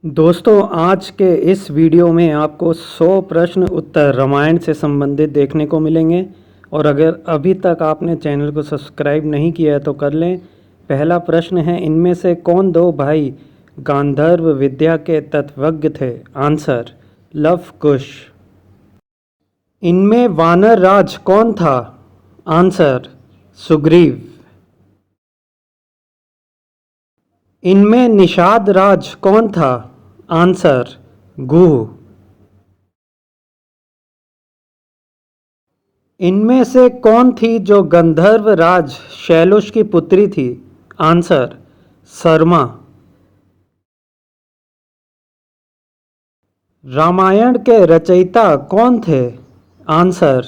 दोस्तों, आज के इस वीडियो में आपको 100 प्रश्न उत्तर रामायण से संबंधित देखने को मिलेंगे। और अगर अभी तक आपने चैनल को सब्सक्राइब नहीं किया है तो कर लें। पहला प्रश्न है, इनमें से कौन दो भाई गांधर्व विद्या के तत्वज्ञ थे? आंसर, लव कुश। इनमें वानर राज कौन था? आंसर, सुग्रीव। इनमें निषाद राज कौन था? आंसर, गुह। इनमें से कौन थी जो गंधर्व राज शैलुष की पुत्री थी? आंसर, सरमा। रामायण के रचयिता कौन थे? आंसर,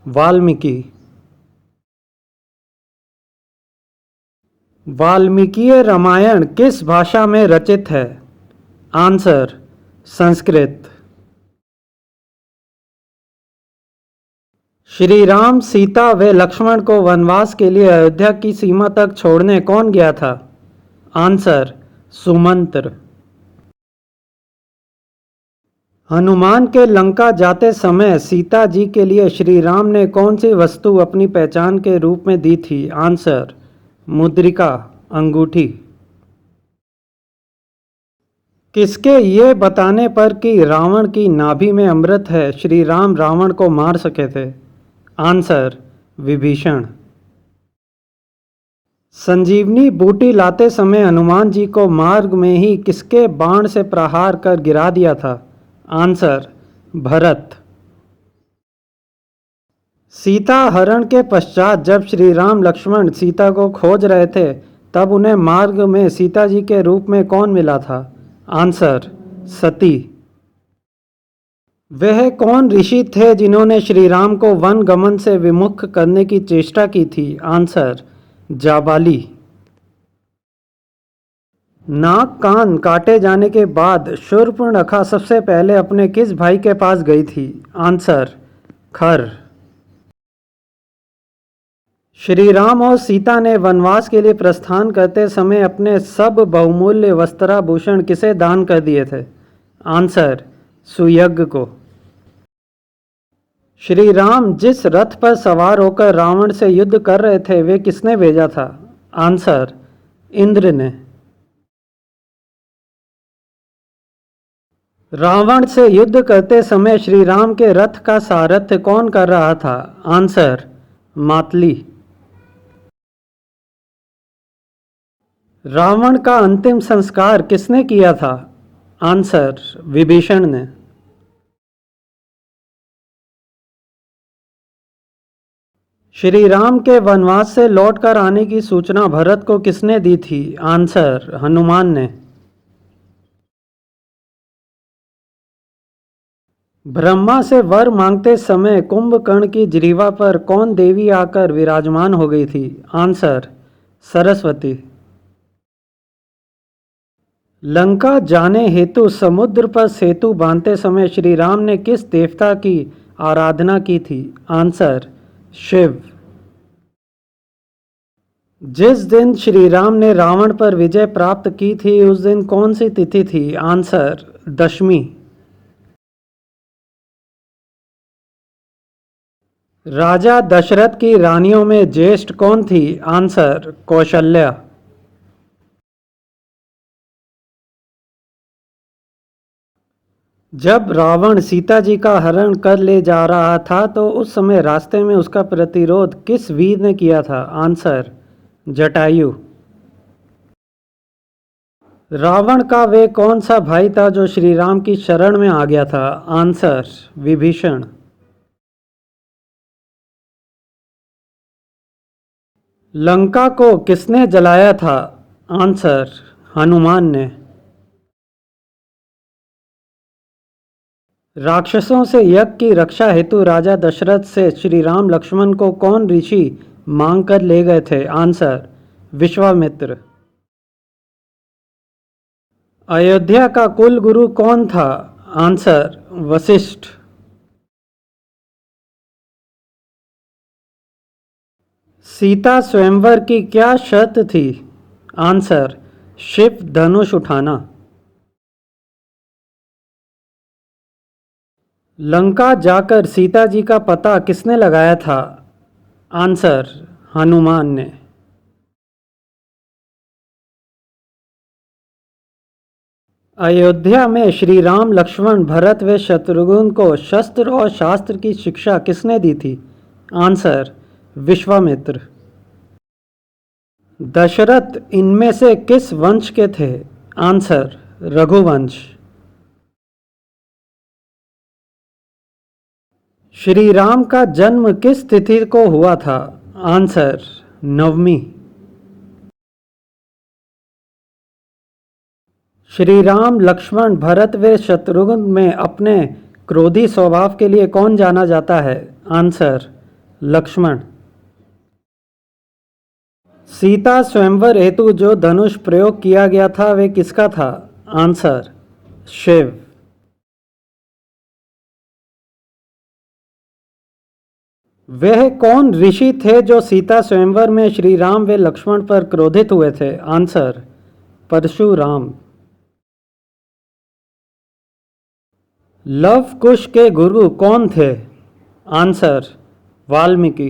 वाल्मीकि। वाल्मीकीय रामायण किस भाषा में रचित है? आंसर, संस्कृत। श्री राम, सीता व लक्ष्मण को वनवास के लिए अयोध्या की सीमा तक छोड़ने कौन गया था? आंसर, सुमंत्र। हनुमान के लंका जाते समय सीता जी के लिए श्री राम ने कौन सी वस्तु अपनी पहचान के रूप में दी थी? आंसर, मुद्रिका, अंगूठी। किसके ये बताने पर कि रावण की नाभि में अमृत है श्री राम रावण को मार सके थे? आंसर, विभीषण। संजीवनी बूटी लाते समय हनुमान जी को मार्ग में ही किसके बाण से प्रहार कर गिरा दिया था? आंसर, भरत। सीता हरण के पश्चात जब श्री राम लक्ष्मण सीता को खोज रहे थे तब उन्हें मार्ग में सीता जी के रूप में कौन मिला था? आंसर, सती। वह कौन ऋषि थे जिन्होंने श्री राम को वन गमन से विमुख करने की चेष्टा की थी? आंसर, जाबाली। नाक कान काटे जाने के बाद शूर्पणखा सबसे पहले अपने किस भाई के पास गई थी? आंसर, खर। श्री राम और सीता ने वनवास के लिए प्रस्थान करते समय अपने सब बहुमूल्य वस्त्राभूषण किसे दान कर दिए थे? आंसर, सुयज्ञ को। श्री राम जिस रथ पर सवार होकर रावण से युद्ध कर रहे थे वे किसने भेजा था? आंसर, इंद्र ने। रावण से युद्ध करते समय श्री राम के रथ का सारथ्य कौन कर रहा था? आंसर, मातली। रावण का अंतिम संस्कार किसने किया था? आंसर, विभीषण ने। श्री राम के वनवास से लौटकर आने की सूचना भरत को किसने दी थी? आंसर, हनुमान ने। ब्रह्मा से वर मांगते समय कुंभकर्ण की जिह्वा पर कौन देवी आकर विराजमान हो गई थी? आंसर, सरस्वती। लंका जाने हेतु समुद्र पर सेतु बांधते समय श्री राम ने किस देवता की आराधना की थी? आंसर, शिव। जिस दिन श्री राम ने रावण पर विजय प्राप्त की थी उस दिन कौन सी तिथि थी? आंसर, दशमी। राजा दशरथ की रानियों में ज्येष्ठ कौन थी? आंसर, कौशल्या। जब रावण सीता जी का हरण कर ले जा रहा था तो उस समय रास्ते में उसका प्रतिरोध किस वीर ने किया था? आंसर, जटायु। रावण का वे कौन सा भाई था जो श्री राम की शरण में आ गया था? आंसर, विभीषण। लंका को किसने जलाया था? आंसर, हनुमान ने। राक्षसों से यज्ञ की रक्षा हेतु राजा दशरथ से श्री राम लक्ष्मण को कौन ऋषि मांग कर ले गए थे? आंसर, विश्वामित्र। अयोध्या का कुल गुरु कौन था? आंसर, वशिष्ठ। सीता स्वयंवर की क्या शर्त थी? आंसर, शिव धनुष उठाना। लंका जाकर सीता जी का पता किसने लगाया था? आंसर, हनुमान ने। अयोध्या में श्री राम, लक्ष्मण, भरत व शत्रुघ्न को शस्त्र और शास्त्र की शिक्षा किसने दी थी? आंसर, विश्वामित्र। दशरथ इनमें से किस वंश के थे? आंसर, रघुवंश। श्री राम का जन्म किस तिथि को हुआ था? आंसर, नवमी। श्री राम, लक्ष्मण, भरत व शत्रुघ्न में अपने क्रोधी स्वभाव के लिए कौन जाना जाता है? आंसर, लक्ष्मण। सीता स्वयंवर हेतु जो धनुष प्रयोग किया गया था वे किसका था? आंसर, शिव। वह कौन ऋषि थे जो सीता स्वयंवर में श्री राम व लक्ष्मण पर क्रोधित हुए थे? आंसर, परशुराम। लव कुश के गुरु कौन थे? आंसर, वाल्मीकि।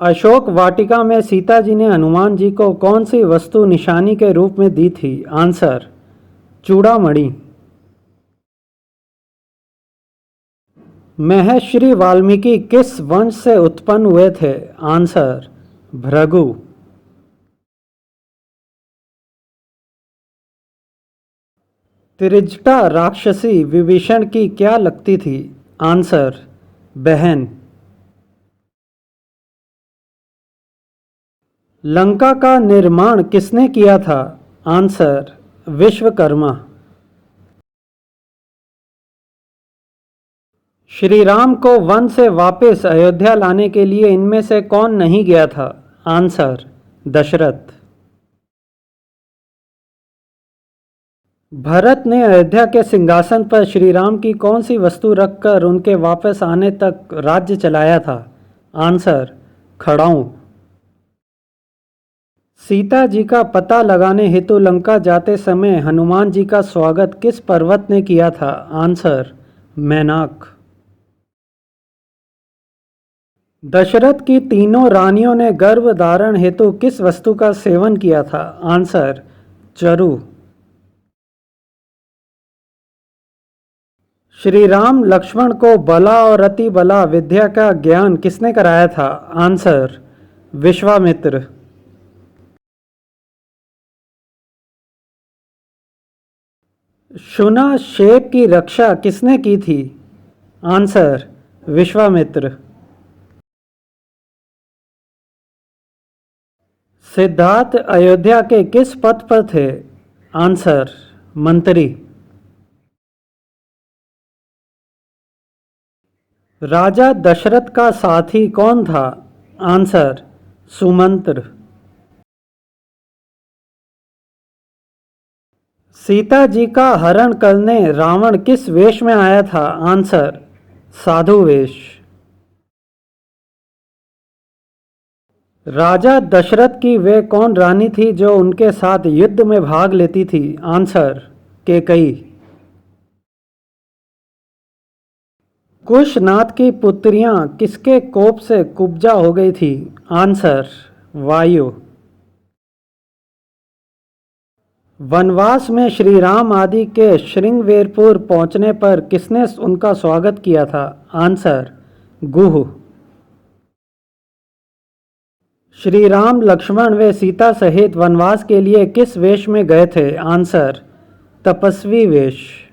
अशोक वाटिका में सीता जी ने हनुमान जी को कौन सी वस्तु निशानी के रूप में दी थी? आंसर, चूड़ामणि। महर्षि वाल्मीकि किस वंश से उत्पन्न हुए थे? आंसर, भृगु। त्रिजटा राक्षसी विभीषण की क्या लगती थी? आंसर, बहन। लंका का निर्माण किसने किया था? आंसर, विश्वकर्मा। श्री राम को वन से वापस अयोध्या लाने के लिए इनमें से कौन नहीं गया था? आंसर, दशरथ। भरत ने अयोध्या के सिंहासन पर श्री राम की कौन सी वस्तु रखकर उनके वापस आने तक राज्य चलाया था? आंसर, खड़ाऊं। सीता जी का पता लगाने हेतु लंका जाते समय हनुमान जी का स्वागत किस पर्वत ने किया था? आंसर, मैनाक। दशरथ की तीनों रानियों ने गर्भ धारण हेतु किस वस्तु का सेवन किया था? आंसर, चरु। श्री राम लक्ष्मण को बला और अति बला विद्या का ज्ञान किसने कराया था? आंसर, विश्वामित्र। शुना शेप की रक्षा किसने की थी? आंसर, विश्वामित्र। सिद्धार्थ अयोध्या के किस पद पर थे? आंसर, मंत्री। राजा दशरथ का साथी कौन था? आंसर, सुमंत्र। सीता जी का हरण करने रावण किस वेश में आया था? आंसर, साधु वेश। राजा दशरथ की वे कौन रानी थी जो उनके साथ युद्ध में भाग लेती थी? आंसर, कैकई। कुशनाथ की पुत्रियां किसके कोप से कुब्जा हो गई थी? आंसर, वायु। वनवास में श्री राम आदि के श्रृंगवेरपुर पहुंचने पर किसने उनका स्वागत किया था? आंसर, गुह। श्री राम, लक्ष्मण व सीता सहित वनवास के लिए किस वेश में गए थे? आंसर, तपस्वी वेश।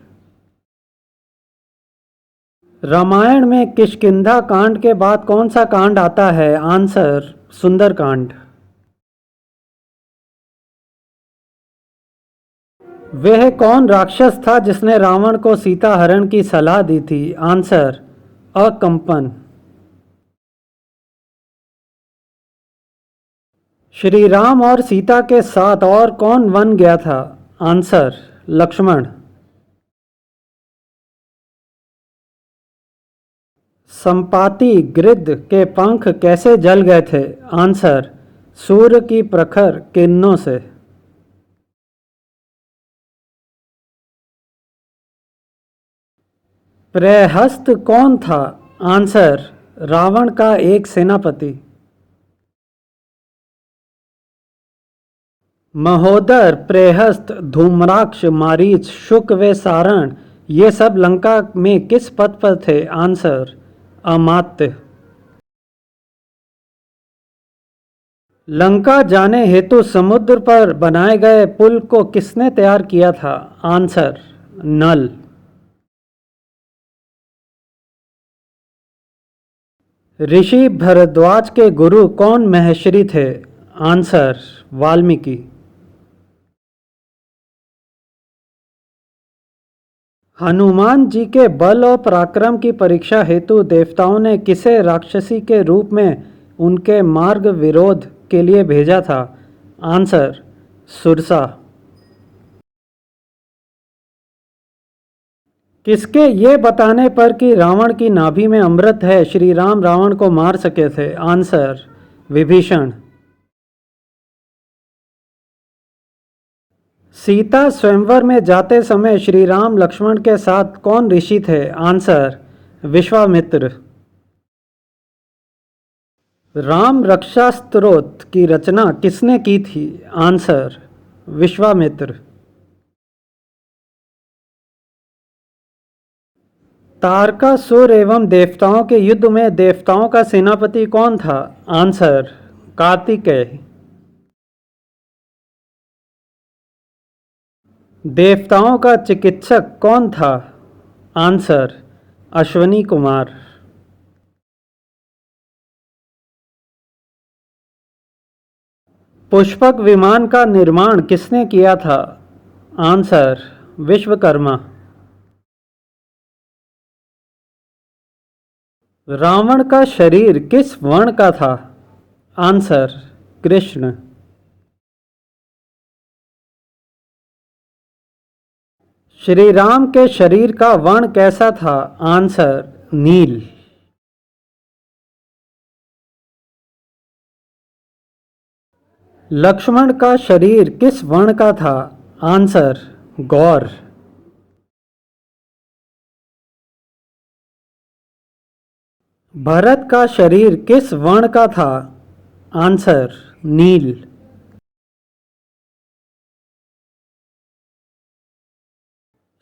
रामायण में किष्किंधा कांड के बाद कौन सा कांड आता है? आंसर, सुंदरकांड। वह कौन राक्षस था जिसने रावण को सीता हरण की सलाह दी थी? आंसर, अकंपन। श्री राम और सीता के साथ और कौन वन गया था? आंसर, लक्ष्मण। संपाति गिद्ध के पंख कैसे जल गए थे? आंसर, सूर्य की प्रखर किरणों से। प्रहस्त कौन था? आंसर, रावण का एक सेनापति। महोदर, प्रहस्त, धूम्राक्ष, मारीच, शुक व सारण ये सब लंका में किस पद पर थे? आंसर, अमात्य। लंका जाने हेतु समुद्र पर बनाए गए पुल को किसने तैयार किया था? आंसर, नल। ऋषि भरद्वाज के गुरु कौन महेश्वरी थे? आंसर, वाल्मीकि। हनुमान जी के बल और पराक्रम की परीक्षा हेतु देवताओं ने किसे राक्षसी के रूप में उनके मार्ग विरोध के लिए भेजा था? आंसर, सुरसा। किसके ये बताने पर कि रावण की नाभि में अमृत है श्री राम रावण को मार सके थे? आंसर, विभीषण। सीता स्वयंवर में जाते समय श्री राम लक्ष्मण के साथ कौन ऋषि थे? आंसर, विश्वामित्र। राम रक्षा स्तोत्र की रचना किसने की थी? आंसर, विश्वामित्र। तारकासुर एवं देवताओं के युद्ध में देवताओं का सेनापति कौन था? आंसर, कार्तिकेय। देवताओं का चिकित्सक कौन था? आंसर, अश्वनी कुमार। पुष्पक विमान का निर्माण किसने किया था? आंसर, विश्वकर्मा। रावण का शरीर किस वर्ण का था? आंसर, कृष्ण। श्री राम के शरीर का वर्ण कैसा था? आंसर, नील। लक्ष्मण का शरीर किस वर्ण का था? आंसर, गौर। भरत का शरीर किस वर्ण का था? आंसर, नील।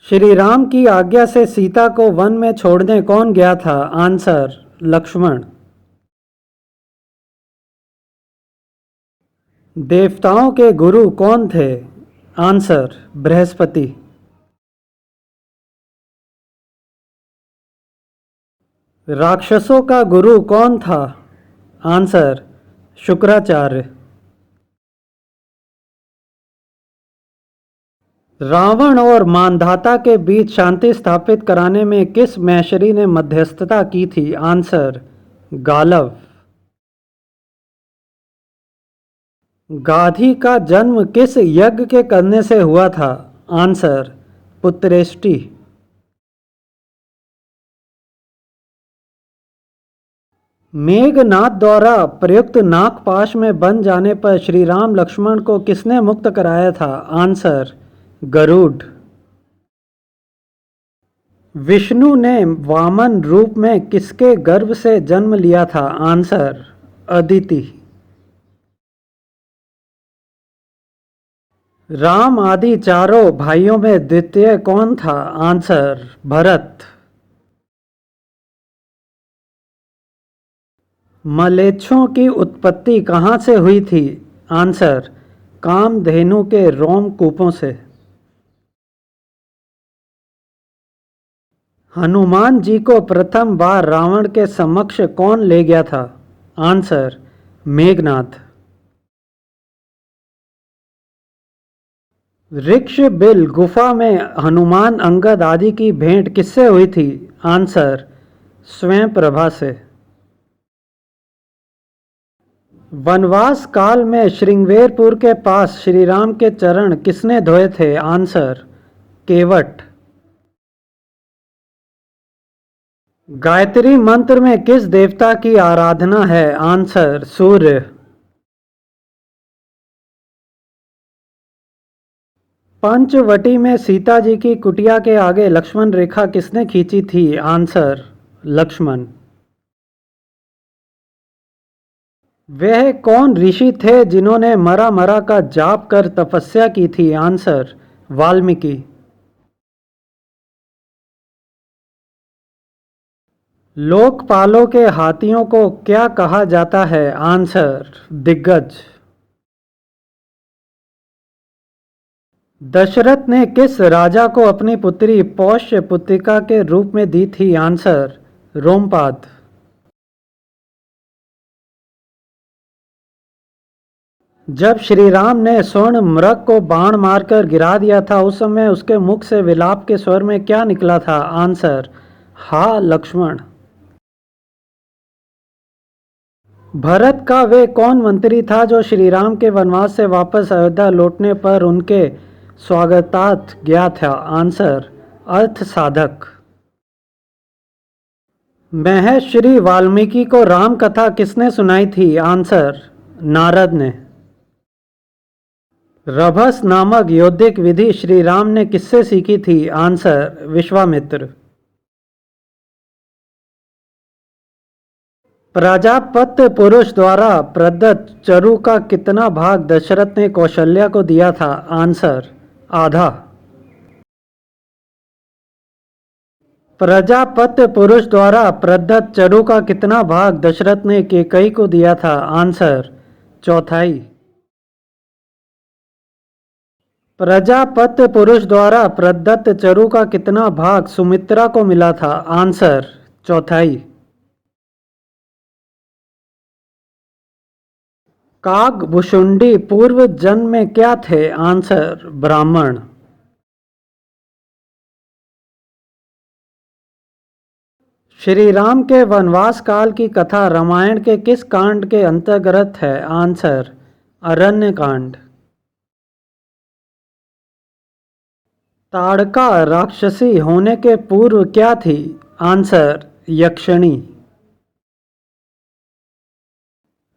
श्री राम की आज्ञा से सीता को वन में छोड़ने कौन गया था? आंसर, लक्ष्मण। देवताओं के गुरु कौन थे? आंसर, बृहस्पति। राक्षसों का गुरु कौन था? आंसर, शुक्राचार्य। रावण और मानधाता के बीच शांति स्थापित कराने में किस महेश्वरी ने मध्यस्थता की थी? आंसर, गालव। गाधी का जन्म किस यज्ञ के करने से हुआ था? आंसर, पुत्रेष्टि। मेघनाद द्वारा प्रयुक्त नागपाश में बंध जाने पर श्री राम लक्ष्मण को किसने मुक्त कराया था? आंसर, गरुड़। विष्णु ने वामन रूप में किसके गर्भ से जन्म लिया था? आंसर, अदिति। राम आदि चारों भाइयों में द्वितीय कौन था? आंसर, भरत। मलेच्छों की उत्पत्ति कहाँ से हुई थी? आंसर, कामधेनु के रोमकूपों से। हनुमान जी को प्रथम बार रावण के समक्ष कौन ले गया था? आंसर, मेघनाद। ऋक्ष बिल गुफा में हनुमान अंगद आदि की भेंट किससे हुई थी? आंसर, स्वयं प्रभा से। वनवास काल में श्रृंगवेरपुर के पास श्री राम के चरण किसने धोए थे? आंसर, केवट। गायत्री मंत्र में किस देवता की आराधना है? आंसर, सूर्य। पंचवटी में सीता जी की कुटिया के आगे लक्ष्मण रेखा किसने खींची थी? आंसर लक्ष्मण। वह कौन ऋषि थे जिन्होंने मरा मरा का जाप कर तपस्या की थी? आंसर वाल्मीकि। लोकपालों के हाथियों को क्या कहा जाता है? आंसर दिग्गज। दशरथ ने किस राजा को अपनी पुत्री पौष्य पुत्रिका के रूप में दी थी? आंसर रोमपाद। जब श्री राम ने स्वर्ण मृग को बाण मारकर गिरा दिया था उस समय उसके मुख से विलाप के स्वर में क्या निकला था? आंसर हा लक्ष्मण। भरत का वे कौन मंत्री था जो श्री राम के वनवास से वापस अयोध्या लौटने पर उनके स्वागतार्थ गया था? आंसर अर्थ साधक। महर्षि वाल्मीकि को राम कथा किसने सुनाई थी? आंसर नारद ने। रभस नामक यौद्धिक विधि श्री राम ने किससे सीखी थी? आंसर विश्वामित्र। प्रजापत्य पुरुष द्वारा प्रदत्त चरु का कितना भाग दशरथ ने कौशल्या को दिया था? आंसर आधा। प्रजापत्य पुरुष द्वारा प्रदत्त चरु का कितना भाग दशरथ ने कैकेयी को दिया था? आंसर चौथाई। प्रजापत्य पुरुष द्वारा प्रदत्त चरु का कितना भाग सुमित्रा को मिला था? आंसर चौथाई। काकभुशुंडी पूर्व जन्म में क्या थे? आंसर ब्राह्मण। श्री राम के वनवास काल की कथा रामायण के किस कांड के अंतर्गत है? आंसर अरण्य कांड। ताड़का राक्षसी होने के पूर्व क्या थी? आंसर यक्षिणी।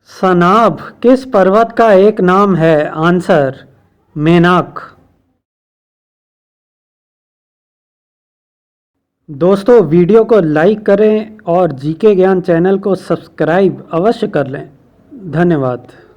सनाभ किस पर्वत का एक नाम है? आंसर मेनाक। दोस्तों वीडियो को लाइक करें और जीके ज्ञान चैनल को सब्सक्राइब अवश्य कर लें। धन्यवाद।